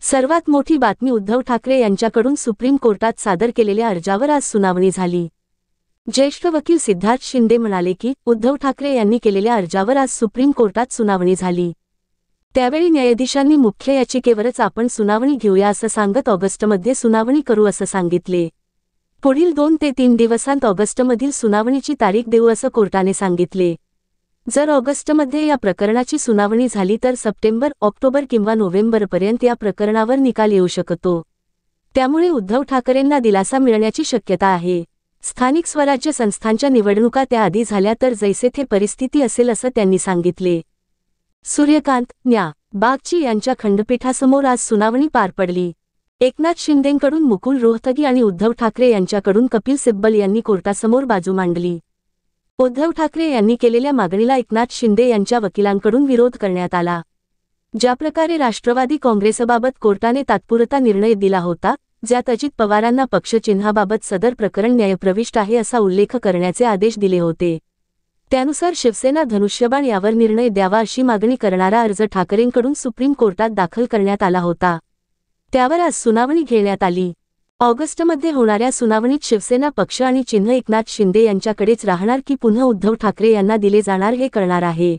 सर्वात मोठी बातमी उद्धव ठाकरे यांच्याकडून सुप्रीम कोर्टात सादर केलेल्या अर्जावर आज सुनावणी झाली। ज्येष्ठ वकील सिद्धार्थ शिंदे म्हणाले की उद्धव ठाकरे यांनी केलेल्या अर्जावर आज सुप्रीम कोर्टात सुनावणी झाली। त्यावेळी न्यायाधीशांनी मुख्य याचिकेवरच आपण सुनावणी घेऊया असं सांगत ऑगस्टमध्ये सुनावणी करू असं सांगितले। पुढील 2 ते 3 दिवसांत ऑगस्टमधील सुनावणीची तारीख देऊ असं कोर्टाने सांगितले। जर ऑगस्टमध्ये या प्रकरणाची सुनावणी झाली तर सप्टेंबर, ऑक्टोबर किंवा नोव्हेंबरपर्यंत या प्रकरणावर निकाल येऊ शकतो। त्यामुळे उद्धव ठाकरेंना दिलासा मिळण्याची शक्यता आहे। स्थानिक स्वराज्य संस्थांच्या निवडणुका त्याआधी झाल्या तर जैसे थे परिस्थिती असेल असं त्यांनी सांगितले। सूर्यकांत, न्या. बागची यांच्या खंडपीठासमोर आज सुनावणी पार पडली। एकनाथ शिंदेंकडून मुकुल रोहतगी आणि उद्धव ठाकरे यांच्याकडून कपिल सिब्बल यांनी कोर्टासमोर बाजू मांडली। उद्धव ठाकरे यांनी केलेल्या मागणीला एकनाथ शिंदे यांच्या वकिलांकडून विरोध करण्यात आला। ज्याप्रकारे राष्ट्रवादी काँग्रेसबाबत कोर्टाने तात्पुरता निर्णय दिला होता, ज्यात अजित पवारांना पक्षचिन्हाबाबत सदर प्रकरण न्यायप्रविष्ट आहे असा उल्लेख करण्याचे आदेश दिले होते, त्यानुसार शिवसेना धनुष्यबाण यावर निर्णय द्यावा अशी मागणी करणारा अर्ज ठाकरेंकडून सुप्रीम कोर्टात दाखल करण्यात आला होता। त्यावर आज सुनावणी घेण्यात आली। ऑगस्टमध्ये होणाऱ्या सुनावणीत शिवसेना पक्ष आणि चिन्ह एकनाथ शिंदे यांच्याकडेच राहणार की पुन्हा उद्धव ठाकरे यांना दिले जाणार हे कळणार आहे।